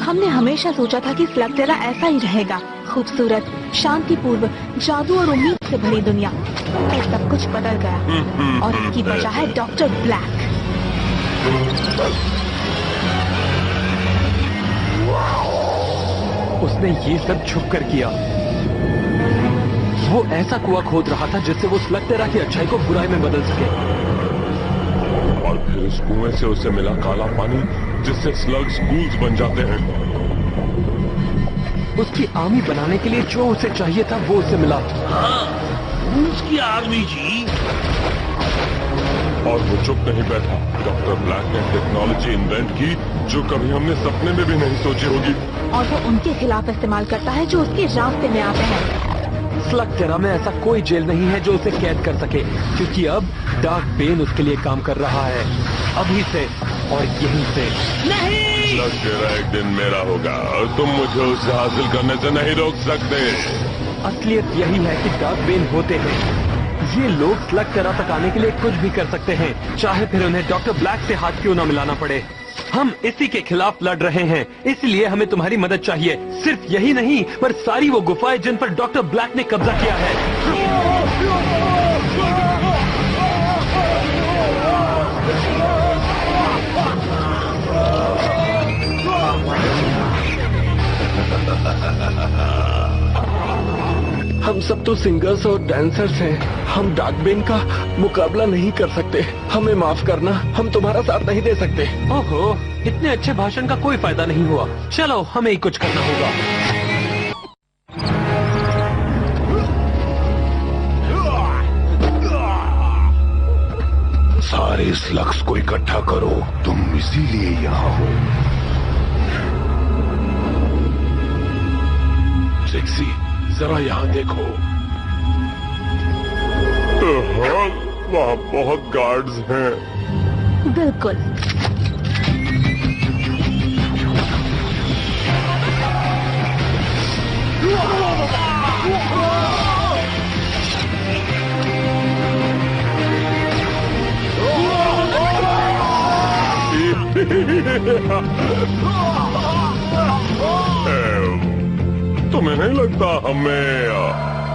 हमने हमेशा सोचा था कि स्लगटेरा ऐसा ही रहेगा, खूबसूरत, शांतिपूर्व, जादू और उम्मीद से भरी दुनिया। पर सब कुछ बदल गया और इसकी वजह है डॉक्टर ब्लैक। उसने ये सब छुप कर किया। वो ऐसा कुआं खोद रहा था जिससे वो स्लगटेरा की अच्छाई को बुराई में बदल सके। और फिर उस कुएं से उसे मिला काला पानी जिससे स्लग्स गूल्स बन जाते हैं। उसकी आर्मी बनाने के लिए जो उसे चाहिए था वो उसे मिला। हाँ, गूल्स की आर्मी जी। और वो चुप नहीं बैठा। डॉक्टर ब्लैक ने टेक्नोलॉजी इन्वेंट की जो कभी हमने सपने में भी नहीं सोची होगी। और वो उनके खिलाफ इस्तेमाल करता है जो उसके रास्ते में आते हैं। स्लगटेरा में ऐसा कोई जेल नहीं है जो उसे कैद कर सके, क्योंकि अब डार्क बेन उसके लिए काम कर रहा है, अभी से और यहीं से। नहीं, स्लगटेरा एक दिन मेरा होगा और तुम मुझे उसे हासिल करने से नहीं रोक सकते। असलियत यही है कि डार्क बेन होते हैं। ये लोग स्लगटेरा तक आने के लिए कुछ भी कर सकते हैं, चाहे फिर उन्हें डॉक्टर ब्लैक से हाथ क्यों न मिलाना पड़े। हम इसी के खिलाफ लड़ रहे हैं, इसलिए हमें तुम्हारी मदद चाहिए। सिर्फ यही नहीं, पर सारी वो गुफाएं जिन पर डॉक्टर ब्लैक ने कब्जा किया है। हम सब तो सिंगर्स और डांसर्स हैं। हम डार्कबेन का मुकाबला नहीं कर सकते। हमें माफ करना, हम तुम्हारा साथ नहीं दे सकते। ओहो, इतने अच्छे भाषण का कोई फायदा नहीं हुआ। चलो, हमें ही कुछ करना होगा। सारे स्लग्स को इकट्ठा करो, तुम इसीलिए यहाँ हो। सेक्सी, जरा यहाँ देखो। वहाँ बहुत गार्ड्स हैं। बिल्कुल। तुम्हें नहीं लगता हमें?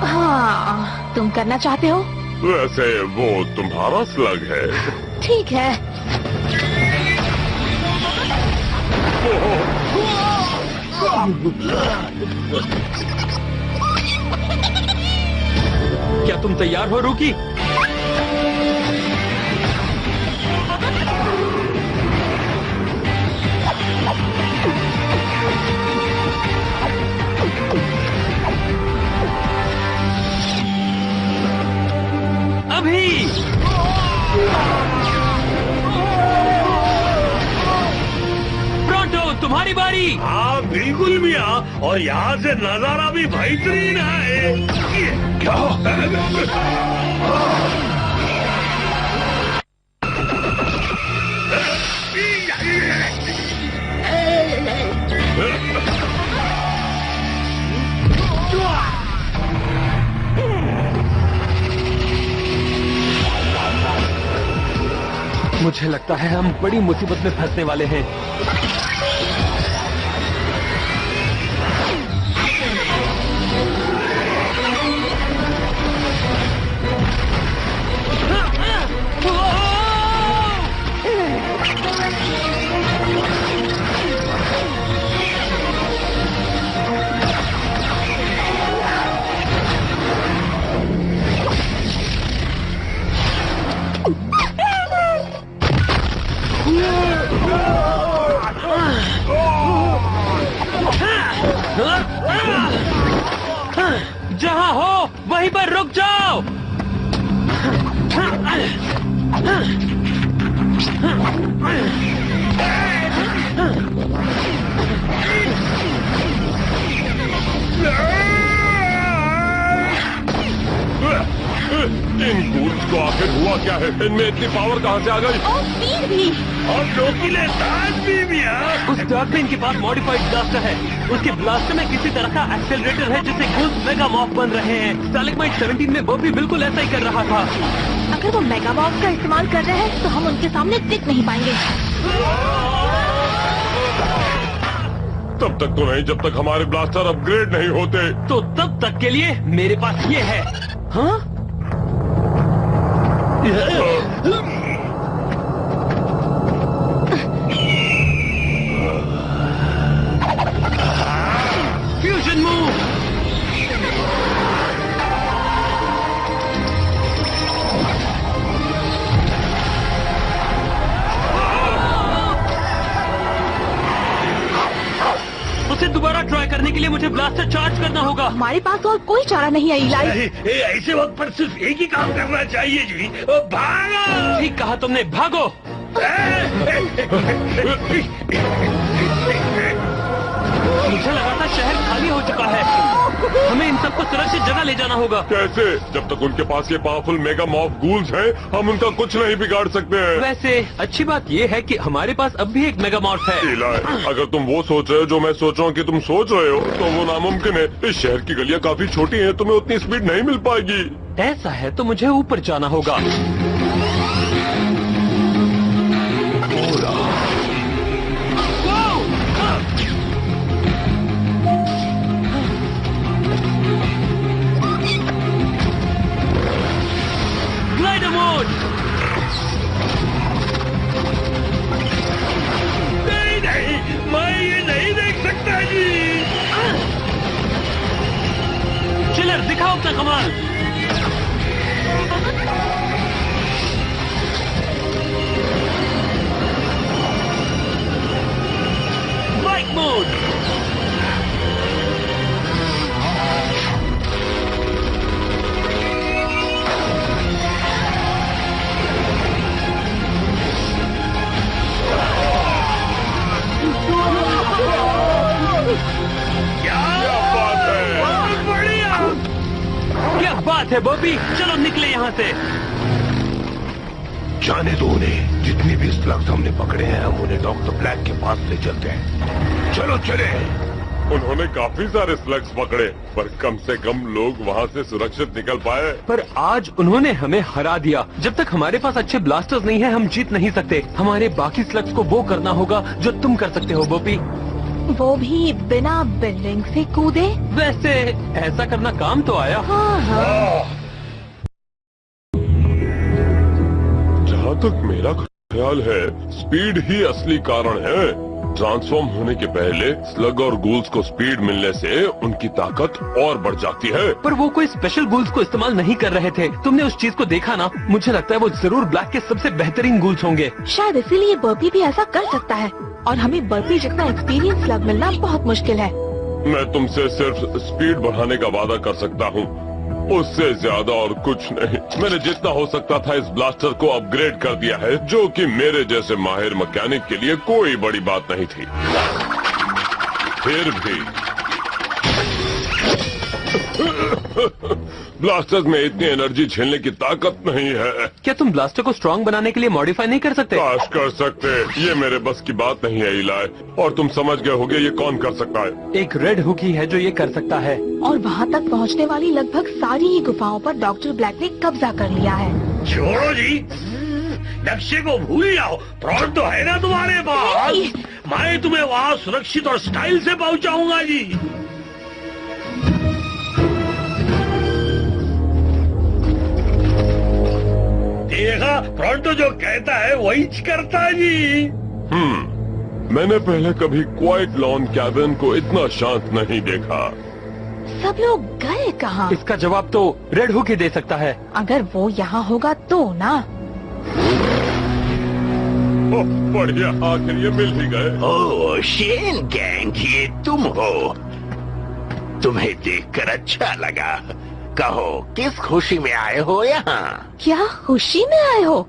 हाँ, तुम करना चाहते हो? वैसे वो तुम्हारा स्लग है। ठीक है। क्या तुम तैयार हो, रूकी? अभी प्रोंटो, तुम्हारी बारी। हाँ बिल्कुल मिया, और यहाँ से नजारा भी बेहतरीन है। क्या? मुझे लगता है हम बड़ी मुसीबत में फंसने वाले हैं। जहां हो वहीं पर रुक जाओ। इन गूल्स को आखिर हुआ क्या है? इनमें इतनी पावर कहाँ से आ गई? और स्पीड भी। और नोकीले दांत भी मिया। उस डार्कबेन के पास मॉडिफाइड ब्लास्टर है। उसके ब्लास्टर में किसी तरह का एक्सेलरेटर है जिससे गूल्स मेगा मॉर्फ बन रहे हैं। स्टालेग्माइट 17 में वो भी बिल्कुल ऐसा ही कर रहा था। अगर वो मेगा बॉक्स का इस्तेमाल कर रहे हैं तो हम उनके सामने टिक नहीं पाएंगे। तब तक तो नहीं जब तक हमारे ब्लास्टर अपग्रेड नहीं होते। तो तब तक के लिए मेरे पास ये है। हाँ, फ्यूजन मूव। उसे दोबारा ट्राई करने के लिए मुझे ब्लास्टर चार्ज करना होगा। हमारे पास और कोई चारा नहीं है इलाई। ऐसे वक्त पर सिर्फ एक ही काम करना चाहिए जी, भागो। ठीक कहा तुमने, भागो। मुझे लगा था शहर खाली हो चुका है। हमें इन सबको सुरक्षित जगह ले जाना होगा। कैसे? जब तक उनके पास ये पावरफुल मेगा मॉफ गूल्स हैं, हम उनका कुछ नहीं बिगाड़ सकते हैं। वैसे अच्छी बात ये है कि हमारे पास अब भी एक मेगामॉर्फ है। इलाई, अगर तुम वो सोच रहे हो जो मैं सोच रहा हूँ कि तुम सोच रहे हो, तो वो नामुमकिन है। इस शहर की गलियाँ काफी छोटी हैं, तुम्हें उतनी स्पीड नहीं मिल पाएगी। ऐसा है तो मुझे ऊपर जाना होगा। Glider mode. नहीं नहीं, मैं ये नहीं देख सकता जी। चिलर, दिखाओ अपना कमाल। Bike mode. क्या बात है? बहुत बढ़िया। क्या बात है बॉबी, चलो निकले यहाँ से। जाने दो उन्हें। जितनी भी स्लग्स हमने पकड़े हैं, हम उन्हें डॉक्टर ब्लैक के पास ले चलते हैं। चलो चले। उन्होंने काफी सारे स्लग्स पकड़े, पर कम से कम लोग वहाँ से सुरक्षित निकल पाए। पर आज उन्होंने हमें हरा दिया। जब तक हमारे पास अच्छे ब्लास्टर्स नहीं हैं, हम जीत नहीं सकते। हमारे बाकी स्लग्स को वो करना होगा जो तुम कर सकते हो बॉबी। वो भी बिना बिल्डिंग से कूदे। वैसे ऐसा करना काम तो आया। हाँ हाँ। जहाँ तक मेरा ख्याल है, स्पीड ही असली कारण है। ट्रांसफॉर्म होने के पहले स्लग और गूल्स को स्पीड मिलने से उनकी ताकत और बढ़ जाती है। पर वो कोई स्पेशल गूल्स को इस्तेमाल नहीं कर रहे थे। तुमने उस चीज को देखा ना? मुझे लगता है वो जरूर ब्लैक के सबसे बेहतरीन गूल्स होंगे। शायद इसीलिए बर्पी भी ऐसा कर सकता है। और हमें बर्पी जितना एक्सपीरियंस स्लग मिलना बहुत मुश्किल है। मैं तुमसे सिर्फ स्पीड बढ़ाने का वादा कर सकता हूँ, उससे ज्यादा और कुछ नहीं। मैंने जितना हो सकता था इस ब्लास्टर को अपग्रेड कर दिया है, जो कि मेरे जैसे माहिर मैकेनिक के लिए कोई बड़ी बात नहीं थी। फिर भी ब्लास्टर्स में इतनी एनर्जी झेलने की ताकत नहीं है। क्या तुम ब्लास्टर को स्ट्रॉन्ग बनाने के लिए मॉडिफाई नहीं कर सकते? काश कर सकते। ये मेरे बस की बात नहीं है इलाई, और तुम समझ गए होगे ये कौन कर सकता है। एक रेड हुक ही है जो ये कर सकता है। और वहाँ तक पहुँचने वाली लगभग सारी ही गुफाओं पर डॉक्टर ब्लैक ने कब्जा कर लिया है। छोड़ो जी, नक्शे को भूल जाओ। प्रॉड तो है ना तुम्हारे पास। मैं तुम्हें वहाँ सुरक्षित और स्टाइल से पहुँचाऊंगा जी। देखा, प्रॉड जो कहता है वही करता है जी। मैंने पहले कभी क्वाइट लॉन कैबिन को इतना शांत नहीं देखा। सब लोग गए कहाँ? इसका जवाब तो रेड हुक ही दे सकता है। अगर वो यहाँ होगा तो ना। ओह, बढ़िया, आखिर ये मिल ही गए। ओह शेन गैंग, ये तुम हो। तुम्हें देखकर अच्छा लगा। कहो किस खुशी में आए हो यहाँ? क्या खुशी में आए हो?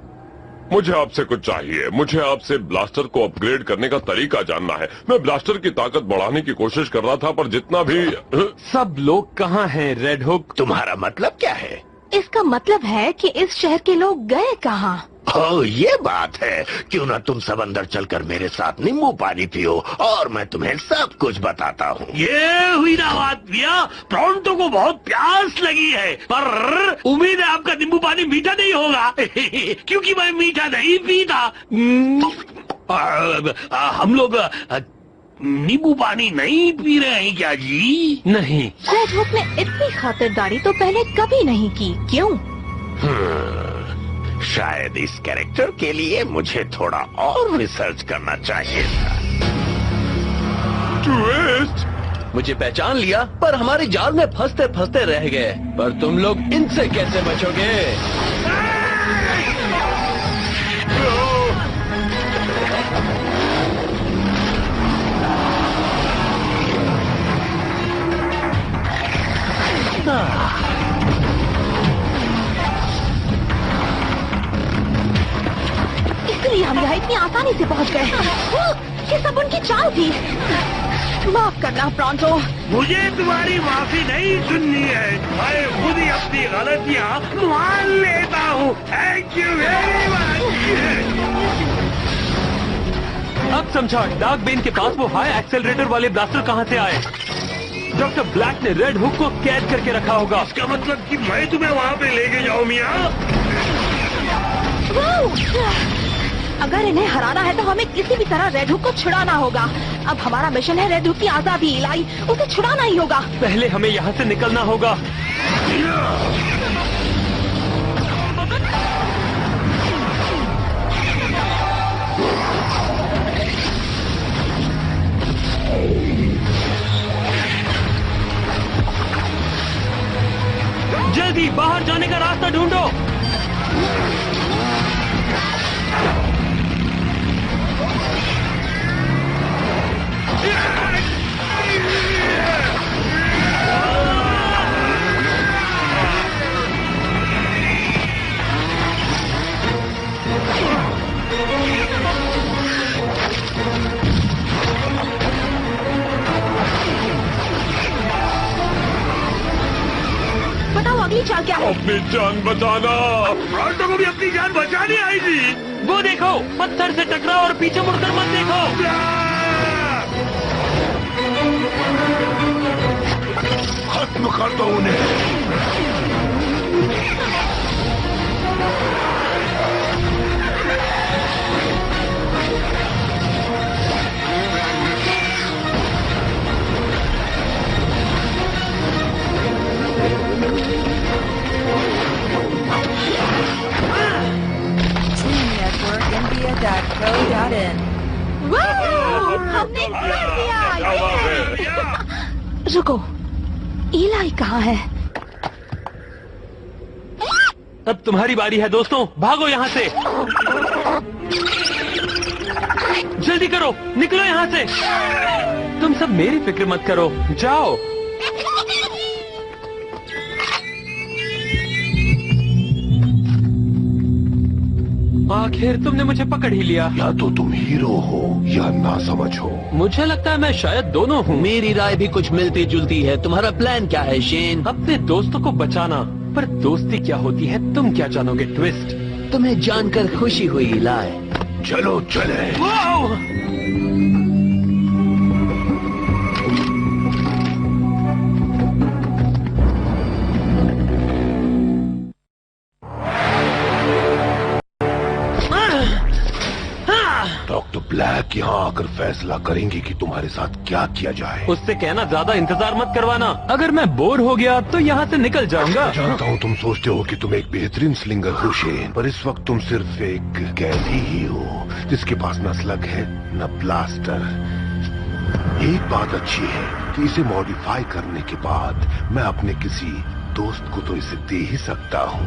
मुझे आपसे कुछ चाहिए। मुझे आपसे ब्लास्टर को अपग्रेड करने का तरीका जानना है। मैं ब्लास्टर की ताकत बढ़ाने की कोशिश कर रहा था, पर जितना भी सब लोग कहाँ हैं रेड हुक? तुम्हारा मतलब क्या है? इसका मतलब है कि इस शहर के लोग गए कहाँ? ओह ये बात है। क्यों ना तुम सब अंदर चलकर मेरे साथ नींबू पानी पियो और मैं तुम्हें सब कुछ बताता हूँ। ये हुई ना बात भैया। प्रॉन्टो को बहुत प्यास लगी है, पर उम्मीद है आपका नींबू पानी मीठा नहीं होगा। क्योंकि मैं मीठा नहीं पीता। हम लोग नींबू पानी नहीं पी रहे हैं क्या जी? नहीं। रेड हुक ने इतनी खातिरदारी तो पहले कभी नहीं की, क्यों? शायद इस कैरेक्टर के लिए मुझे थोड़ा और रिसर्च करना चाहिए था। ट्विस्ट! मुझे पहचान लिया, पर हमारे जाल में फंसते फंसते रह गए। पर तुम लोग इनसे कैसे बचोगे? इसलिए हम यहाँ इतनी आसानी से पहुँच गए। ये सब उनकी चाल थी। माफ करना प्रॉन्टो। मुझे तुम्हारी माफी नहीं सुननी है। मैं खुद ही अपनी गलतियाँ मान लेता हूँ। Thank you very much. अब समझा डार्क बेन के पास वो हाई एक्सेलरेटर वाले ब्लास्टर कहाँ से आए। डॉक्टर ब्लैक ने रेड हुक को कैद करके रखा होगा। इसका मतलब कि मैं तुम्हें वहाँ पे लेके जाऊँ मियाँ? अगर इन्हें हराना है तो हमें किसी भी तरह रेड हुक को छुड़ाना होगा। अब हमारा मिशन है रेड हुक की आजादी। इलाई, उसे छुड़ाना ही होगा। पहले हमें यहाँ से निकलना होगा। जल्दी बाहर जाने का रास्ता ढूंढो। बताओ अगली चाल क्या है? अपनी जान बचाना। प्रॉन्टो को भी अपनी जान बचानी आई थी। वो देखो, पत्थर से टकराओ और पीछे मुड़कर मत देखो। खत्म कर दो उन्हें। TeamNetworkIndia.co.in हमने कर दिया। रुको, इलाई कहाँ है? अब तुम्हारी बारी है दोस्तों, भागो यहाँ से। जल्दी करो, निकलो यहाँ से। तुम सब मेरी फिक्र मत करो, जाओ। आखिर तुमने मुझे पकड़ ही लिया। या तो तुम हीरो हो या ना समझ हो। मुझे लगता है मैं शायद दोनों हूँ। मेरी राय भी कुछ मिलती जुलती है। तुम्हारा प्लान क्या है शेन? अपने दोस्तों को बचाना। पर दोस्ती क्या होती है तुम क्या जानोगे ट्विस्ट। तुम्हें जानकर खुशी हुई इलाई। चलो चले। डॉक्टर ब्लैक यहाँ आकर फैसला करेंगे कि तुम्हारे साथ क्या किया जाए। उससे कहना ज्यादा इंतजार मत करवाना। अगर मैं बोर हो गया तो यहाँ से निकल जाऊंगा। जानता हूँ तुम सोचते हो कि तुम एक बेहतरीन स्लिंगर हो शेन, पर इस वक्त तुम सिर्फ एक कैदी ही हो जिसके पास न स्लग है न ब्लास्टर। एक बात अच्छी है कि इसे मॉडिफाई करने के बाद मैं अपने किसी दोस्त को तो इसे दे ही सकता हूँ।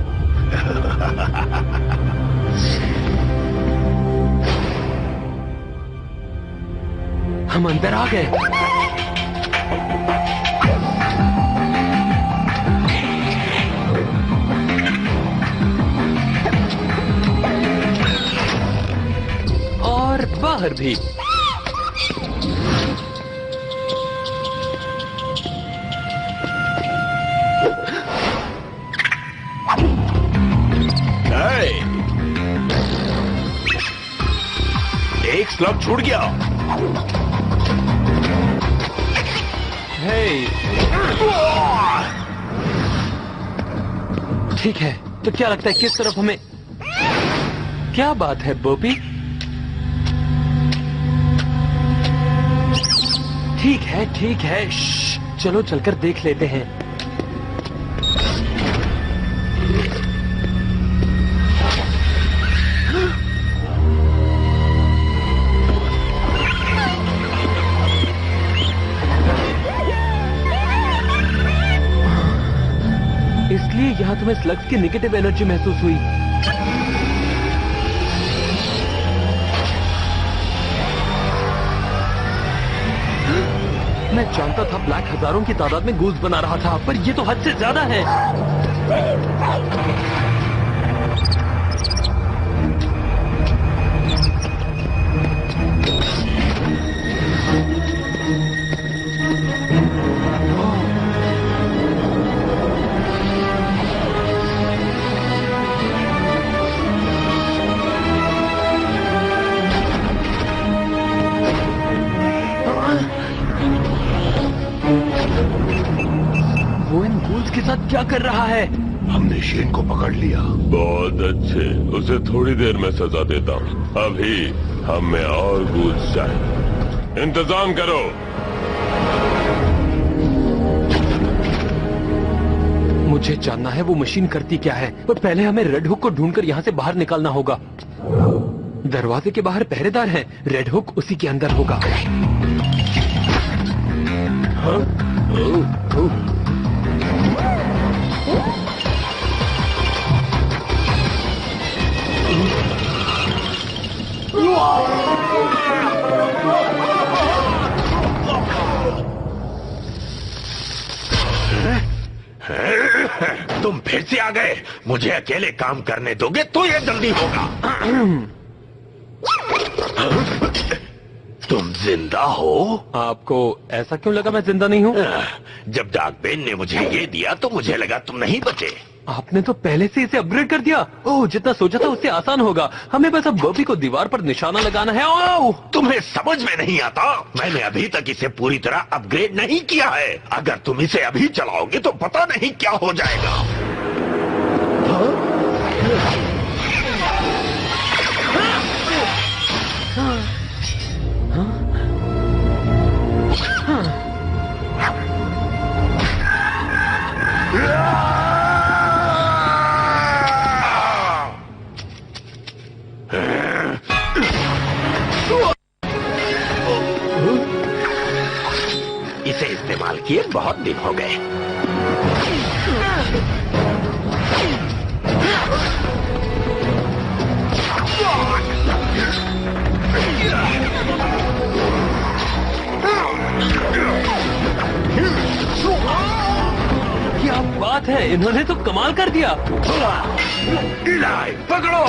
हम अंदर आ गए। और बाहर भी। एक स्लग छूट गया। ठीक है, तो क्या लगता है किस तरफ हमें? क्या बात है बोपी? ठीक है। चलो चलकर देख लेते हैं। इसलिए यहाँ तुम्हें स्लग्स की नेगेटिव एनर्जी महसूस हुई। मैं जानता था ब्लैक हजारों की तादाद में गूज बना रहा था, पर ये तो हद से ज्यादा है। वो इन गूल्स के साथ क्या कर रहा है? हमने शेन को पकड़ लिया। बहुत अच्छे, उसे थोड़ी देर में सजा देता हूँ। अभी हमें और गूल्स चाहिए। इंतजाम करो। मुझे जानना है वो मशीन करती क्या है, पर पहले हमें रेड हुक को ढूंढकर यहाँ से बाहर निकालना होगा। दरवाजे के बाहर पहरेदार है, रेड हुक उसी के अंदर होगा। तुम फिर से आ गए। मुझे अकेले काम करने दोगे तो ये जल्दी होगा। तुम जिंदा हो? आपको ऐसा क्यों लगा मैं जिंदा नहीं हूँ? जब डार्कबेन ने मुझे ये दिया तो मुझे लगा तुम नहीं बचे। आपने तो पहले से इसे अपग्रेड कर दिया। ओह, जितना सोचा था उससे आसान होगा। हमें बस अब बॉबी को दीवार पर निशाना लगाना है। ओह, तुम्हें समझ में नहीं आता? मैंने अभी तक इसे पूरी तरह अपग्रेड नहीं किया है। अगर तुम इसे अभी चलाओगे तो पता नहीं क्या हो जाएगा। इसे इस्तेमाल किए बहुत दिन हो गए। क्या बात है, इन्होंने तो कमाल कर दिया। इलाई, पकड़ो।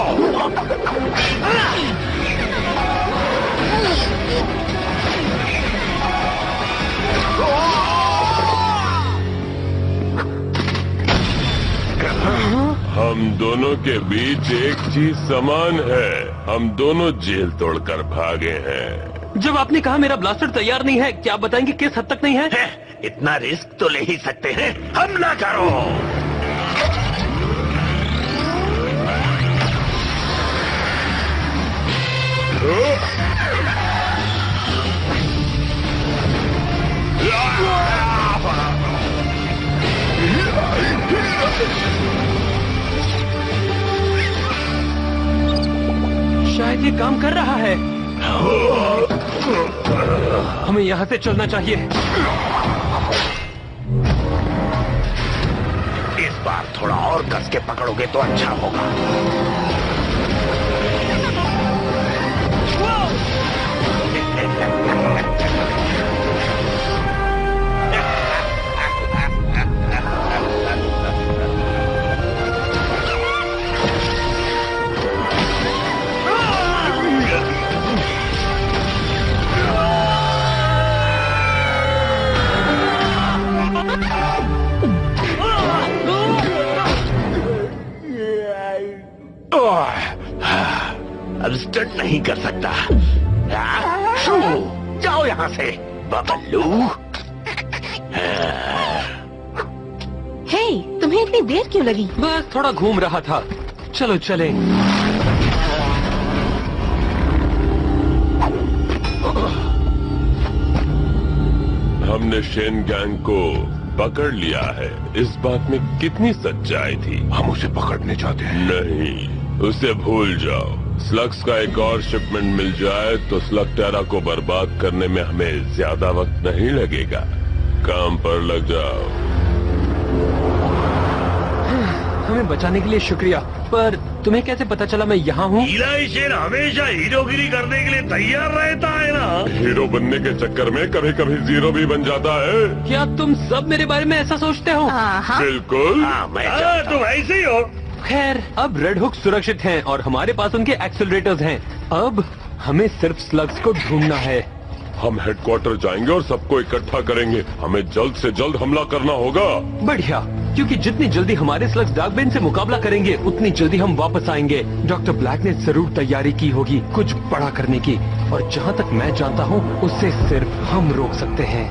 हम दोनों के बीच एक चीज समान है। हम दोनों जेल तोड़कर भागे हैं। जब आपने कहा मेरा ब्लास्टर तैयार नहीं है, क्या आप बताएंगे किस हद तक नहीं है? इतना रिस्क तो ले ही सकते हैं। हमला करो। शायद ये काम कर रहा है। हमें यहाँ से चलना चाहिए। इस बार थोड़ा और कस के पकड़ोगे तो अच्छा होगा। अब स्टंट नहीं कर सकता। शू, जाओ यहाँ से बबल्लू। हे, तुम्हें इतनी देर क्यों लगी? बस थोड़ा घूम रहा था। चलो चलें। हमने शेन गैंग को पकड़ लिया है। इस बात में कितनी सच्चाई थी? हम उसे पकड़ने चाहते हैं। नहीं, उसे भूल जाओ। स्लग्स का एक और शिपमेंट मिल जाए तो स्लगटेरा को बर्बाद करने में हमें ज्यादा वक्त नहीं लगेगा। काम पर लग जाओ। हमें बचाने के लिए शुक्रिया, पर तुम्हें कैसे पता चला मैं यहाँ हूँ? इलाई शेर हमेशा हीरोगिरी करने के लिए तैयार रहता है ना। हीरो बनने के चक्कर में कभी कभी जीरो भी बन जाता है। क्या तुम सब मेरे बारे में ऐसा सोचते हो? हाँ। बिल्कुल। हाँ, मैं हाँ, जानता तुम ऐसे ही हो। खैर, अब रेड हुक सुरक्षित हैं और हमारे पास उनके एक्सेलरेटर्स हैं। अब हमें सिर्फ स्लग्स को ढूंढना है। हम हेडक्वार्टर जाएंगे और सबको इकट्ठा करेंगे। हमें जल्द से जल्द हमला करना होगा। बढ़िया, क्योंकि जितनी जल्दी हमारे स्लग्स डार्कबेन से मुकाबला करेंगे उतनी जल्दी हम वापस आएंगे। डॉक्टर ब्लैक ने जरूर तैयारी की होगी कुछ बड़ा करने की, और जहाँ तक मैं जानता हूँ उसे सिर्फ हम रोक सकते हैं।